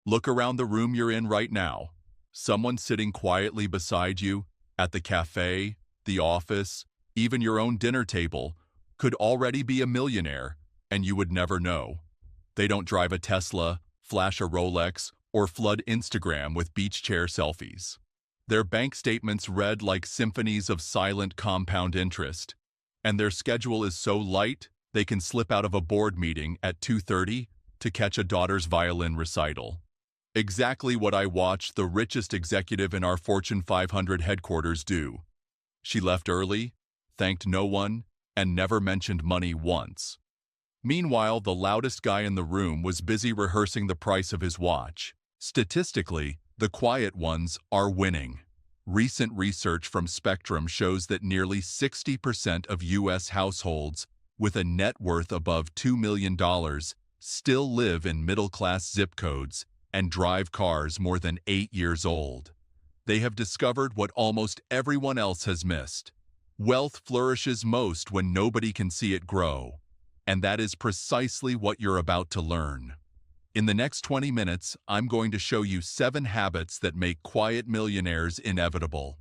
Look around the room you're in right now. Someone sitting quietly beside you, at the cafe, the office, even your own dinner table, could already be a millionaire, and you would never know. They don't drive a Tesla, flash a Rolex, or flood Instagram with beach chair selfies. Their bank statements read like symphonies of silent compound interest, and their schedule is so light they can slip out of a board meeting at 2:30 to catch a daughter's violin recital. Exactly what I watched the richest executive in our Fortune 500 headquarters do. She left early, thanked no one, and never mentioned money once. Meanwhile, the loudest guy in the room was busy rehearsing the price of his watch. Statistically, the quiet ones are winning. Recent research from Spectrum shows that nearly 60% of U.S. households with a net worth above $2 million still live in middle-class zip codes and drive cars more than 8 years old. They have discovered what almost everyone else has missed. Wealth flourishes most when nobody can see it grow, and that is precisely what you're about to learn. In the next 20 minutes, I'm going to show you 7 habits that make quiet millionaires inevitable.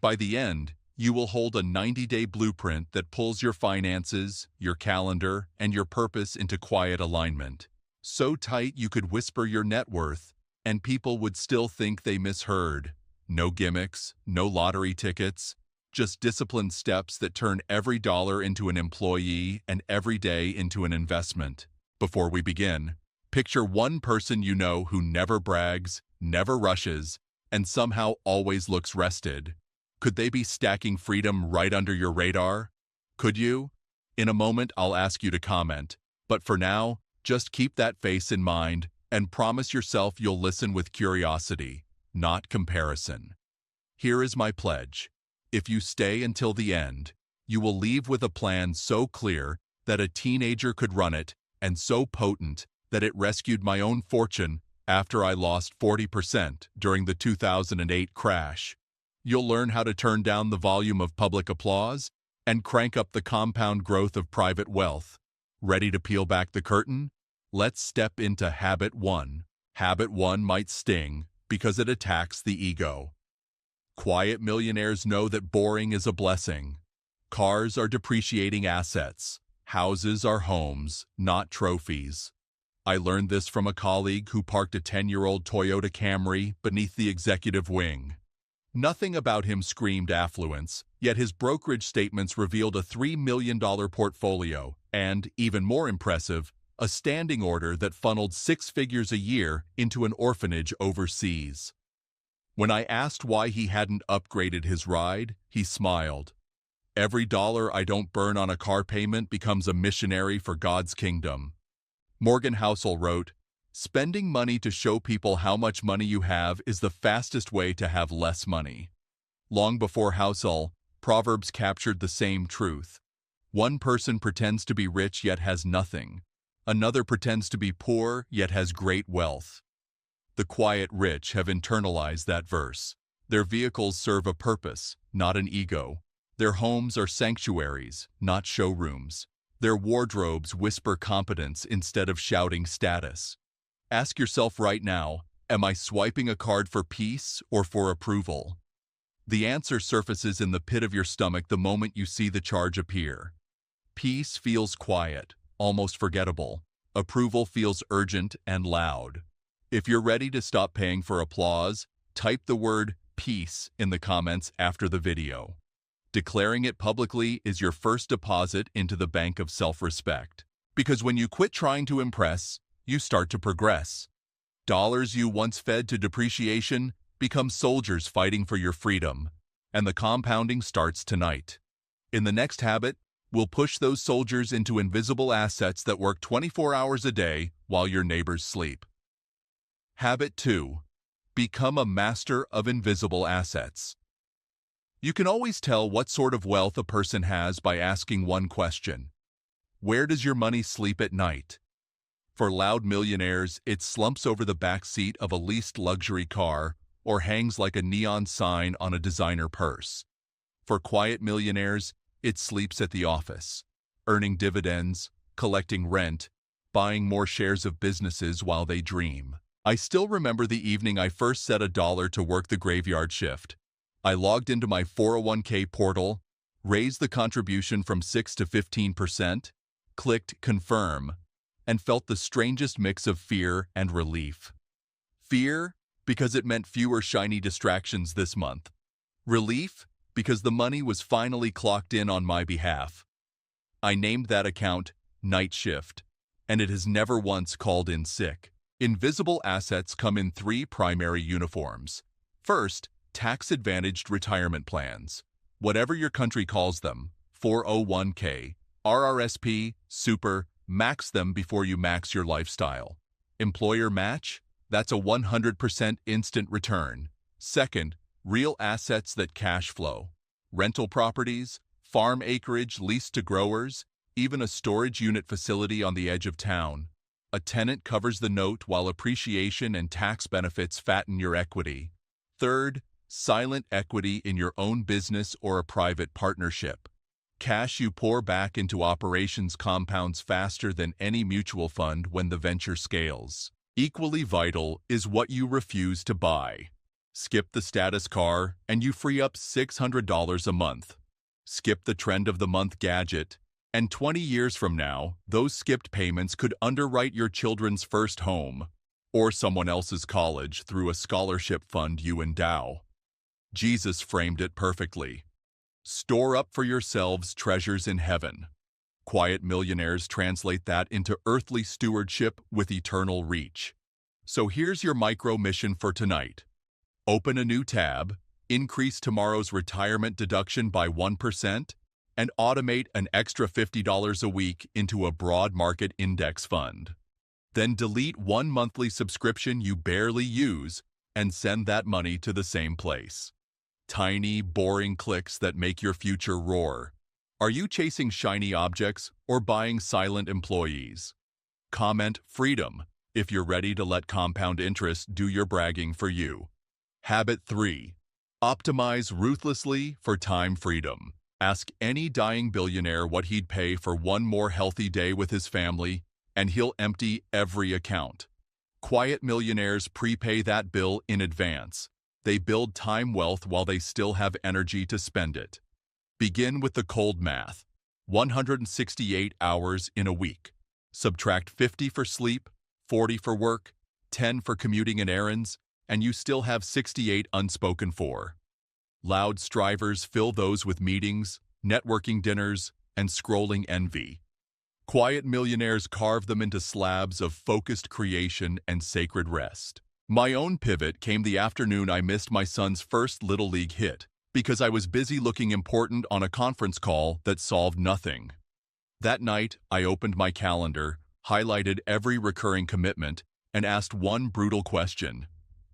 By the end, you will hold a 90-day blueprint that pulls your finances, your calendar, and your purpose into quiet alignment. So tight you could whisper your net worth, and people would still think they misheard. No gimmicks, no lottery tickets, just disciplined steps that turn every dollar into an employee and every day into an investment. Before we begin, picture one person you know who never brags, never rushes, and somehow always looks rested. Could they be stacking freedom right under your radar? Could you? In a moment, I'll ask you to comment, but for now, just keep that face in mind and promise yourself you'll listen with curiosity, not comparison. Here is my pledge. If you stay until the end, you will leave with a plan so clear that a teenager could run it and so potent that it rescued my own fortune after I lost 40% during the 2008 crash. You'll learn how to turn down the volume of public applause and crank up the compound growth of private wealth. Ready to peel back the curtain? Let's step into Habit 1. Habit 1 might sting because it attacks the ego. Quiet millionaires know that boring is a blessing. Cars are depreciating assets. Houses are homes, not trophies. I learned this from a colleague who parked a 10-year-old Toyota Camry beneath the executive wing. Nothing about him screamed affluence, yet his brokerage statements revealed a $3 million portfolio and, even more impressive, a standing order that funneled 6 figures a year into an orphanage overseas. When I asked why he hadn't upgraded his ride, he smiled. Every dollar I don't burn on a car payment becomes a missionary for God's kingdom. Morgan Housel wrote, "Spending money to show people how much money you have is the fastest way to have less money." Long before Housel, Proverbs captured the same truth. One person pretends to be rich yet has nothing. Another pretends to be poor yet has great wealth. The quiet rich have internalized that verse. Their vehicles serve a purpose, not an ego. Their homes are sanctuaries, not showrooms. Their wardrobes whisper competence instead of shouting status. Ask yourself right now, am I swiping a card for peace or for approval? The answer surfaces in the pit of your stomach the moment you see the charge appear. Peace feels quiet, almost forgettable. Approval feels urgent and loud. If you're ready to stop paying for applause, type the word peace in the comments after the video. Declaring it publicly is your first deposit into the bank of self-respect. Because when you quit trying to impress, you start to progress. Dollars you once fed to depreciation become soldiers fighting for your freedom, and the compounding starts tonight. In the next habit, we'll push those soldiers into invisible assets that work 24 hours a day while your neighbors sleep. Habit 2. Become a master of invisible assets. You can always tell what sort of wealth a person has by asking one question. Where does your money sleep at night? For loud millionaires, it slumps over the back seat of a leased luxury car or hangs like a neon sign on a designer purse. For quiet millionaires, it sleeps at the office, earning dividends, collecting rent, buying more shares of businesses while they dream. I still remember the evening I first set $1 to work the graveyard shift. I logged into my 401k portal, raised the contribution from 6 to 15%, clicked confirm, and felt the strangest mix of fear and relief. Fear, because it meant fewer shiny distractions this month. Relief, because the money was finally clocked in on my behalf. I named that account Night Shift, and it has never once called in sick. Invisible assets come in 3 primary uniforms. First, tax-advantaged retirement plans. Whatever your country calls them, 401k, RRSP, super, max them before you max your lifestyle. Employer match? That's a 100% instant return. Second, real assets that cash flow. Rental properties, farm acreage leased to growers, even a storage unit facility on the edge of town. A tenant covers the note while appreciation and tax benefits fatten your equity. Third, silent equity in your own business or a private partnership. Cash you pour back into operations compounds faster than any mutual fund when the venture scales. Equally vital is what you refuse to buy. Skip the status car and you free up $600 a month. Skip the trend of the month gadget, and 20 years from now, those skipped payments could underwrite your children's first home or someone else's college through a scholarship fund you endow. Jesus framed it perfectly. Store up for yourselves treasures in heaven. Quiet millionaires translate that into earthly stewardship with eternal reach. So here's your micro mission for tonight. Open a new tab, increase tomorrow's retirement deduction by 1%, and automate an extra $50 a week into a broad market index fund. Then delete one monthly subscription you barely use and send that money to the same place. Tiny, boring clicks that make your future roar. Are you chasing shiny objects or buying silent employees? Comment freedom if you're ready to let compound interest do your bragging for you. Habit 3. Optimize ruthlessly for time freedom. Ask any dying billionaire what he'd pay for one more healthy day with his family, and he'll empty every account. Quiet millionaires prepay that bill in advance. They build time wealth while they still have energy to spend it. Begin with the cold math. 168 hours in a week. Subtract 50 for sleep, 40 for work, 10 for commuting and errands, and you still have 68 unspoken for. Loud strivers fill those with meetings, networking dinners, and scrolling envy. Quiet millionaires carve them into slabs of focused creation and sacred rest. My own pivot came the afternoon I missed my son's first Little League hit because I was busy looking important on a conference call that solved nothing. That night, I opened my calendar, highlighted every recurring commitment, and asked one brutal question.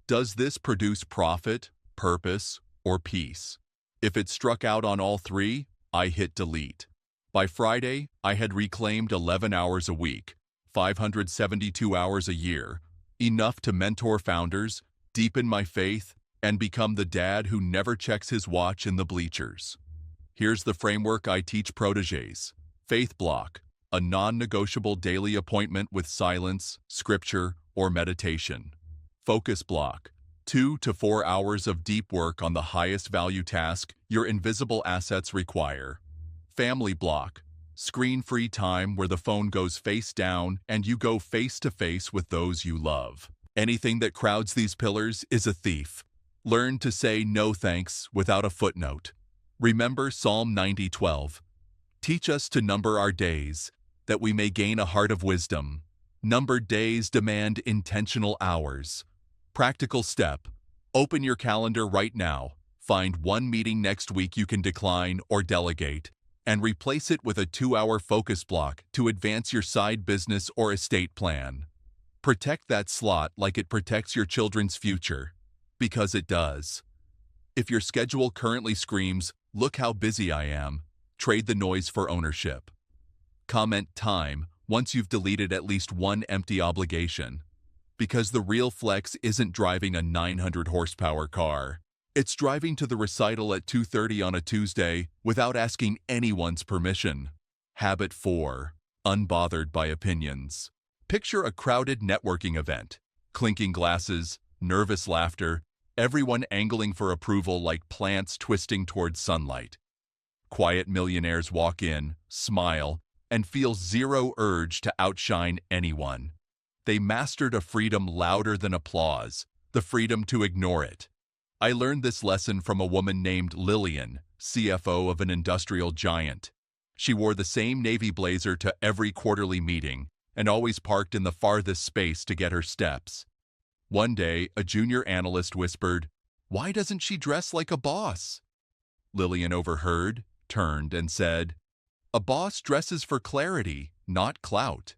Does this produce profit, purpose, or peace? If it struck out on all 3, I hit delete. By Friday, I had reclaimed 11 hours a week, 572 hours a year, enough to mentor founders, deepen my faith, and become the dad who never checks his watch in the bleachers. Here's the framework I teach protégés. Faith block, a non-negotiable daily appointment with silence, scripture, or meditation. Focus block, 2 to 4 hours of deep work on the highest value task your invisible assets require. Family block, screen-free time where the phone goes face down and you go face-to-face with those you love. Anything that crowds these pillars is a thief. Learn to say no thanks without a footnote. Remember Psalm 90:12. Teach us to number our days, that we may gain a heart of wisdom. Numbered days demand intentional hours. Practical step. Open your calendar right now. Find one meeting next week you can decline or delegate, and replace it with a 2-hour focus block to advance your side business or estate plan. Protect that slot like it protects your children's future, because it does. If your schedule currently screams, "Look how busy I am," trade the noise for ownership. Comment time once you've deleted at least one empty obligation, because the real flex isn't driving a 900 horsepower car. It's driving to the recital at 2:30 on a Tuesday without asking anyone's permission. Habit 4. Unbothered by opinions. Picture a crowded networking event. Clinking glasses, nervous laughter, everyone angling for approval like plants twisting towards sunlight. Quiet millionaires walk in, smile, and feel zero urge to outshine anyone. They mastered a freedom louder than applause, the freedom to ignore it. I learned this lesson from a woman named Lillian, CFO of an industrial giant. She wore the same navy blazer to every quarterly meeting and always parked in the farthest space to get her steps. One day, a junior analyst whispered, "Why doesn't she dress like a boss?" Lillian overheard, turned, and said, "A boss dresses for clarity, not clout."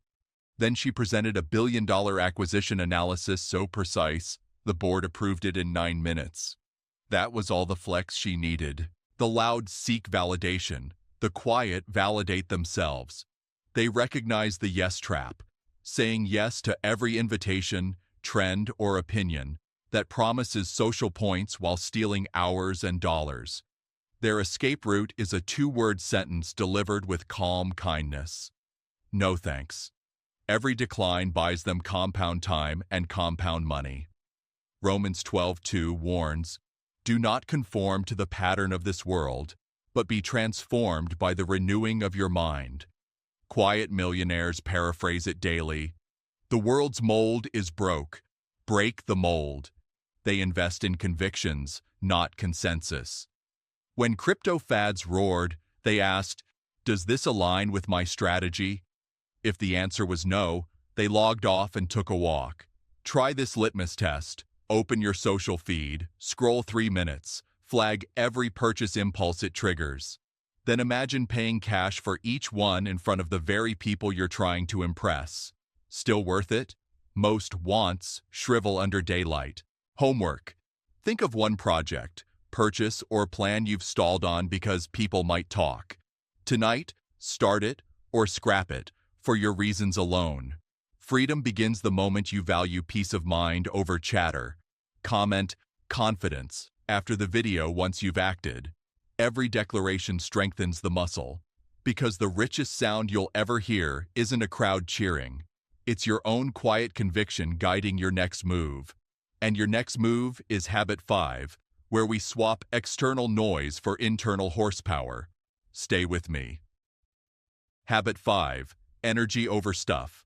Then she presented a billion-dollar acquisition analysis so precise, the board approved it in 9 minutes. That was all the flex she needed. The loud seek validation. The quiet validate themselves. They recognize the yes trap, saying yes to every invitation, trend, or opinion that promises social points while stealing hours and dollars. Their escape route is a 2-word sentence delivered with calm kindness. No thanks. Every decline buys them compound time and compound money. Romans 12:2 warns, "Do not conform to the pattern of this world, but be transformed by the renewing of your mind." Quiet millionaires paraphrase it daily. The world's mold is broke. Break the mold. They invest in convictions, not consensus. When crypto fads roared, they asked, "Does this align with my strategy?" If the answer was no, they logged off and took a walk. Try this litmus test. Open your social feed, scroll 3 minutes, flag every purchase impulse it triggers. Then imagine paying cash for each one in front of the very people you're trying to impress. Still worth it? Most wants shrivel under daylight. Homework. Think of one project, purchase, or plan you've stalled on because people might talk. Tonight, start it or scrap it for your reasons alone. Freedom begins the moment you value peace of mind over chatter. Comment confidence after the video once you've acted. Every declaration strengthens the muscle, because the richest sound you'll ever hear isn't a crowd cheering. It's your own quiet conviction guiding your next move. And your next move is Habit 5, where we swap external noise for internal horsepower. Stay with me. Habit 5, energy over stuff.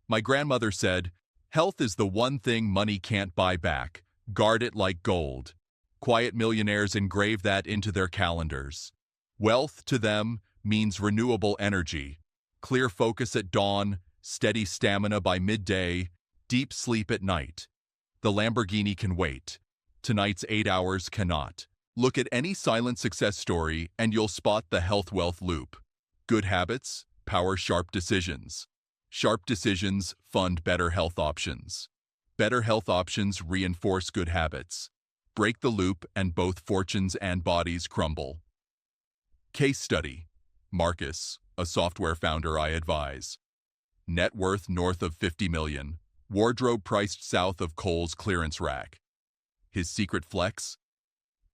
My grandmother said, "Health is the one thing money can't buy back. Guard it like gold." Quiet millionaires engrave that into their calendars. Wealth to them means renewable energy, clear focus at dawn, steady stamina by midday, deep sleep at night. The Lamborghini can wait. Tonight's 8 hours cannot. Look at any silent success story and you'll spot the health-wealth loop. Good habits power sharp decisions. Sharp decisions fund better health options. Better health options reinforce good habits. Break the loop and both fortunes and bodies crumble. Case study. Marcus, a software founder I advise. Net worth north of 50 million. Wardrobe priced south of Kohl's clearance rack. His secret flex?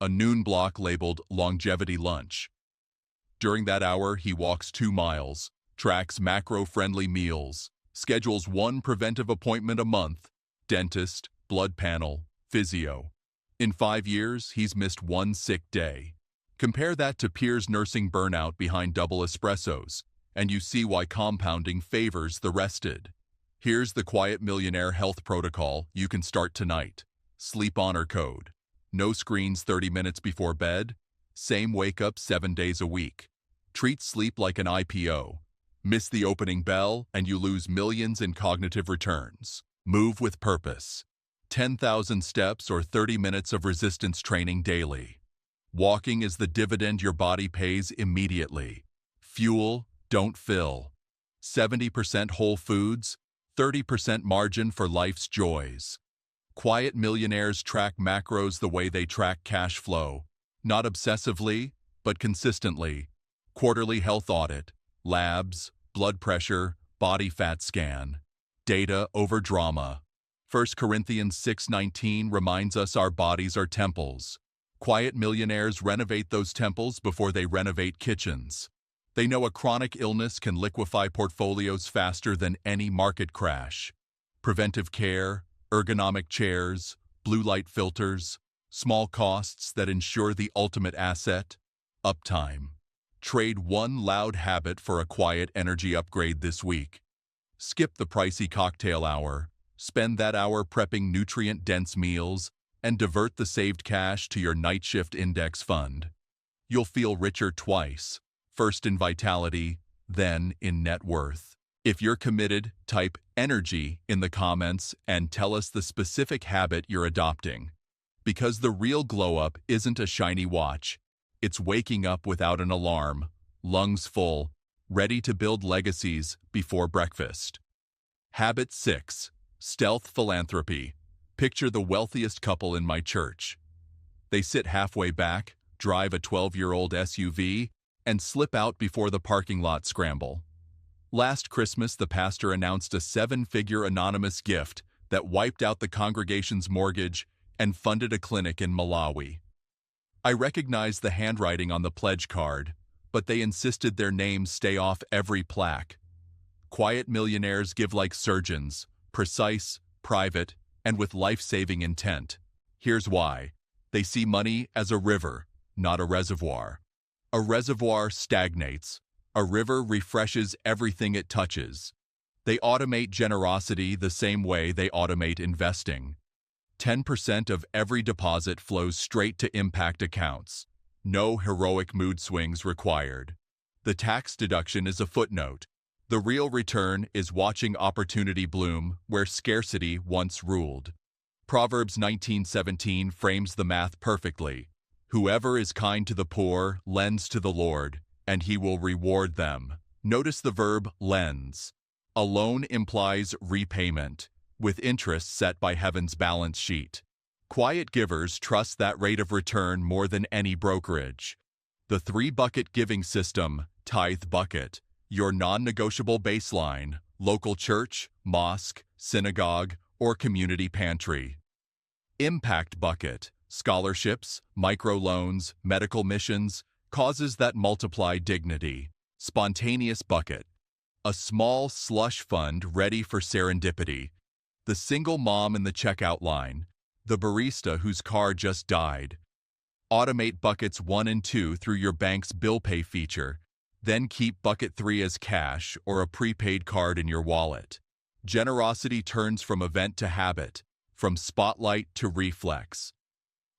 A noon block labeled longevity lunch. During that hour, he walks 2 miles, tracks macro-friendly meals, schedules 1 preventive appointment a month, dentist, blood panel, physio. In 5 years, he's missed 1 sick day. Compare that to peers nursing burnout behind double espressos, and you see why compounding favors the rested. Here's the Quiet Millionaire health protocol you can start tonight. Sleep honor code. No screens 30 minutes before bed. Same wake-up 7 days a week. Treat sleep like an IPO. Miss the opening bell and you lose millions in cognitive returns. Move with purpose. 10,000 steps or 30 minutes of resistance training daily. Walking is the dividend your body pays immediately. Fuel, don't fill. 70% whole foods, 30% margin for life's joys. Quiet millionaires track macros the way they track cash flow. Not obsessively, but consistently. Quarterly health audit, labs, blood pressure, body fat scan. Data over drama. 1 Corinthians 6:19 reminds us our bodies are temples. Quiet millionaires renovate those temples before they renovate kitchens. They know a chronic illness can liquefy portfolios faster than any market crash. Preventive care, ergonomic chairs, blue light filters, small costs that ensure the ultimate asset, uptime. Trade one loud habit for a quiet energy upgrade this week. Skip the pricey cocktail hour, spend that hour prepping nutrient-dense meals, and divert the saved cash to your night shift index fund. You'll feel richer twice, first in vitality, then in net worth. If you're committed, type energy in the comments and tell us the specific habit you're adopting. Because the real glow-up isn't a shiny watch. It's waking up without an alarm, lungs full, ready to build legacies before breakfast. Habit 6. Stealth philanthropy. Picture the wealthiest couple in my church. They sit halfway back, drive a 12-year-old SUV, and slip out before the parking lot scramble. Last Christmas, the pastor announced a 7-figure anonymous gift that wiped out the congregation's mortgage and funded a clinic in Malawi. I recognized the handwriting on the pledge card, but they insisted their names stay off every plaque. Quiet millionaires give like surgeons, precise, private, and with life-saving intent. Here's why. They see money as a river, not a reservoir. A reservoir stagnates. A river refreshes everything it touches. They automate generosity the same way they automate investing. 10% of every deposit flows straight to impact accounts. No heroic mood swings required. The tax deduction is a footnote. The real return is watching opportunity bloom where scarcity once ruled. Proverbs 19:17 frames the math perfectly. Whoever is kind to the poor lends to the Lord, and he will reward them. Notice the verb lends. A loan implies repayment, with interest set by heaven's balance sheet. Quiet givers trust that rate of return more than any brokerage. The 3-bucket giving system, tithe bucket, your non-negotiable baseline, local church, mosque, synagogue, or community pantry. Impact bucket, scholarships, microloans, medical missions, causes that multiply dignity. Spontaneous bucket, a small slush fund ready for serendipity. The single mom in the checkout line, the barista whose car just died. Automate buckets 1 and 2 through your bank's bill pay feature, then keep bucket 3 as cash or a prepaid card in your wallet. Generosity turns from event to habit, from spotlight to reflex.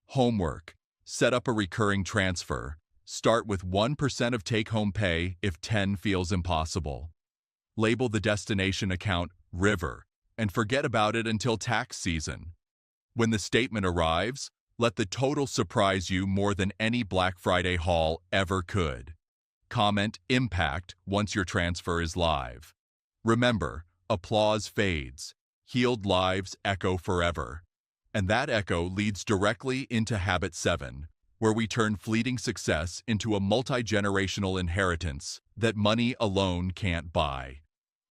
Homework. Set up a recurring transfer. Start with 1% of take-home pay if 10 feels impossible. Label the destination account River and forget about it until tax season. When the statement arrives, let the total surprise you more than any Black Friday haul ever could. Comment Impact once your transfer is live. Remember, applause fades. Healed lives echo forever. And that echo leads directly into Habit 7, where we turn fleeting success into a multi-generational inheritance that money alone can't buy.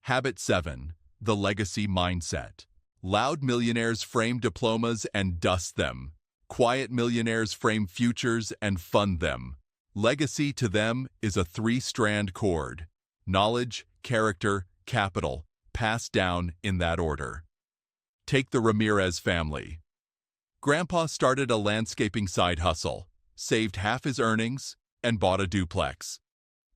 Habit 7. The legacy mindset. Loud millionaires frame diplomas and dust them. Quiet millionaires frame futures and fund them. Legacy to them is a 3-strand cord. Knowledge, character, capital, passed down in that order. Take the Ramirez family. Grandpa started a landscaping side hustle, saved half his earnings, and bought a duplex.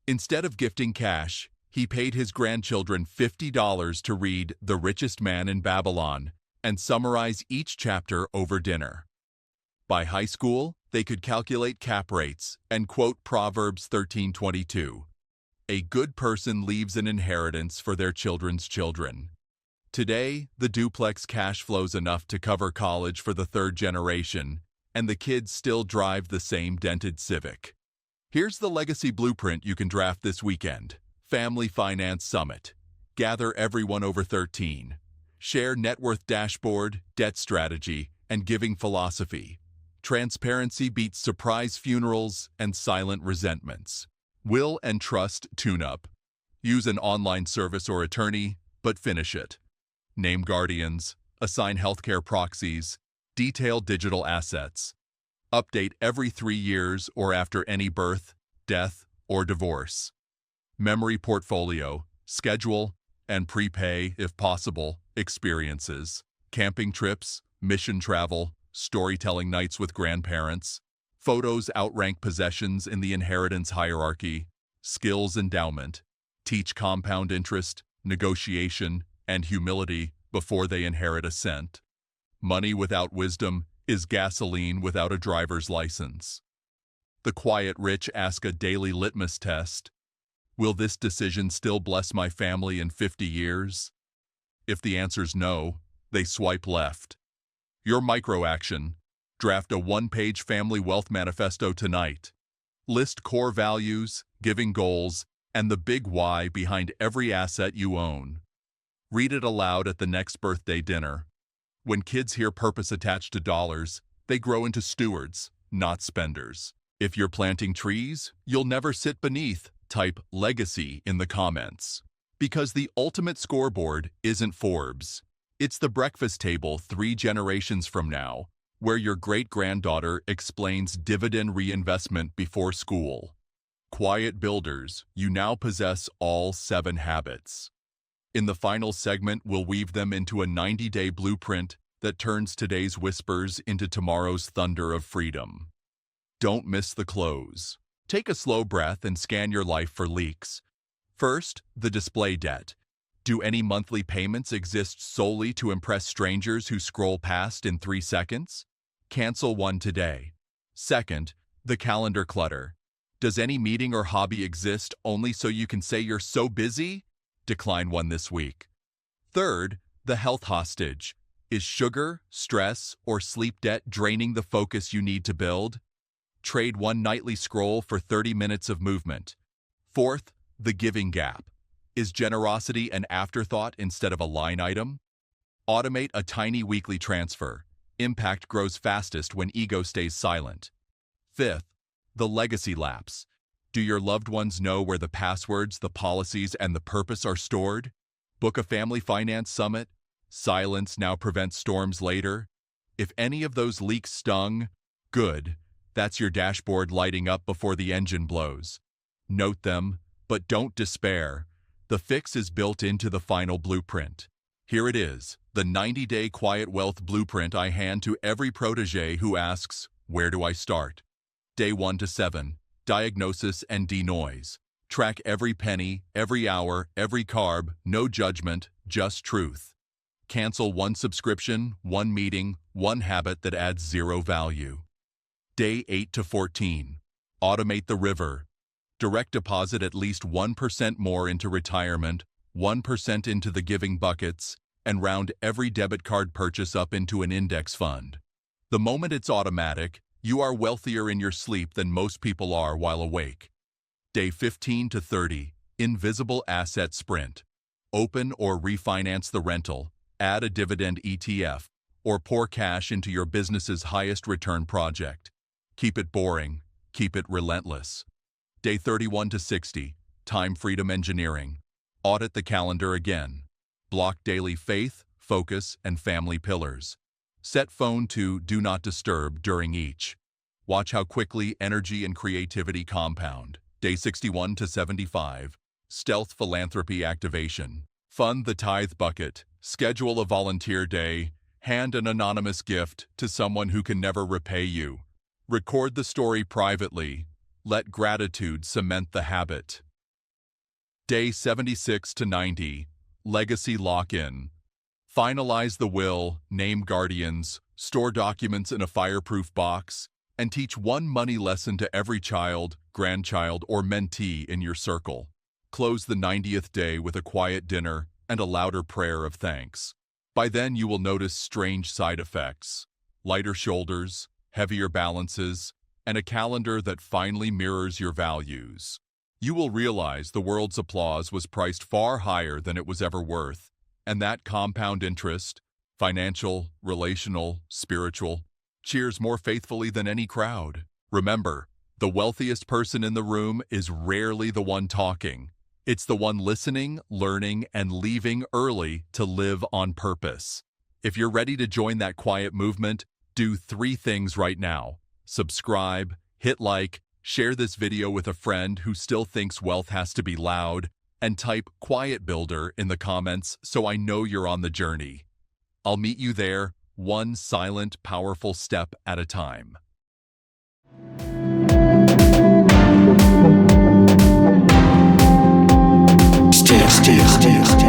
Instead of gifting cash, he paid his grandchildren $50 to read The Richest Man in Babylon and summarize each chapter over dinner. By high school, they could calculate cap rates and quote Proverbs 13:22. A good person leaves an inheritance for their children's children. Today, the duplex cash flows enough to cover college for the 3rd generation, and the kids still drive the same dented Civic. Here's the legacy blueprint you can draft this weekend. Family Finance Summit. Gather everyone over 13. Share net worth dashboard, debt strategy, and giving philosophy. Transparency beats surprise funerals and silent resentments. Will and trust tune-up. Use an online service or attorney, but finish it. Name guardians, assign healthcare proxies, detail digital assets. Update every 3 years or after any birth, death, or divorce. Memory portfolio, schedule, and prepay, if possible, experiences. Camping trips, mission travel, storytelling nights with grandparents. Photos outrank possessions in the inheritance hierarchy. Skills endowment. Teach compound interest, negotiation, and humility before they inherit a cent. Money without wisdom is gasoline without a driver's license. The quiet rich ask a daily litmus test. Will this decision still bless my family in 50 years? If the answer's no, they swipe left. Your micro-action. Draft a one-page family wealth manifesto tonight. List core values, giving goals, and the big why behind every asset you own. Read it aloud at the next birthday dinner. When kids hear purpose attached to dollars, they grow into stewards, not spenders. If you're planting trees, you'll never sit beneath. Type legacy in the comments. Because the ultimate scoreboard isn't Forbes. It's the breakfast table 3 generations from now, where your great-granddaughter explains dividend reinvestment before school. Quiet builders, you now possess all 7 habits. In the final segment, we'll weave them into a 90-day blueprint that turns today's whispers into tomorrow's thunder of freedom. Don't miss the close. Take a slow breath and scan your life for leaks. First, the display debt. Do any monthly payments exist solely to impress strangers who scroll past in 3 seconds? Cancel one today. Second, the calendar clutter. Does any meeting or hobby exist only so you can say you're so busy? Decline one this week. Third, the health hostage. Is sugar, stress, or sleep debt draining the focus you need to build? Trade one nightly scroll for 30 minutes of movement. Fourth, the giving gap. Is generosity an afterthought instead of a line item? Automate a tiny weekly transfer. Impact grows fastest when ego stays silent. Fifth, the legacy lapse. Do your loved ones know where the passwords, the policies, and the purpose are stored? Book a family finance summit. Silence now prevents storms later. If any of those leaks stung, good. That's your dashboard lighting up before the engine blows. Note them, but don't despair. The fix is built into the final blueprint. Here it is, the 90-day quiet wealth blueprint I hand to every protege who asks, where do I start? Day 1 to 7, diagnosis and denoise. Track every penny, every hour, every carb, no judgment, just truth. Cancel one subscription, one meeting, one habit that adds 0 value. Day 8 to 14. Automate the river. Direct deposit at least 1% more into retirement, 1% into the giving buckets, and round every debit card purchase up into an index fund. The moment it's automatic, you are wealthier in your sleep than most people are while awake. Day 15 to 30. Invisible asset sprint. Open or refinance the rental, add a dividend ETF, or pour cash into your business's highest return project. Keep it boring. Keep it relentless. Day 31 to 60. Time freedom engineering. Audit the calendar again. Block daily faith, focus, and family pillars. Set phone to do not disturb during each. Watch how quickly energy and creativity compound. Day 61 to 75. Stealth philanthropy activation. Fund the tithe bucket. Schedule a volunteer day. Hand an anonymous gift to someone who can never repay you. Record the story privately. Let gratitude cement the habit. Day 76 to 90. Legacy lock-in. Finalize the will, name guardians, store documents in a fireproof box, and teach one money lesson to every child, grandchild, or mentee in your circle. Close the 90th day with a quiet dinner and a louder prayer of thanks. By then you will notice strange side effects. Lighter shoulders, heavier balances, and a calendar that finally mirrors your values. You will realize the world's applause was priced far higher than it was ever worth, and that compound interest, financial, relational, spiritual, cheers more faithfully than any crowd. Remember, the wealthiest person in the room is rarely the one talking. It's the one listening, learning, and leaving early to live on purpose. If you're ready to join that quiet movement, do 3 things right now. Subscribe, hit like, share this video with a friend who still thinks wealth has to be loud, and type Quiet Builder in the comments so I know you're on the journey. I'll meet you there, one silent, powerful step at a time. Step.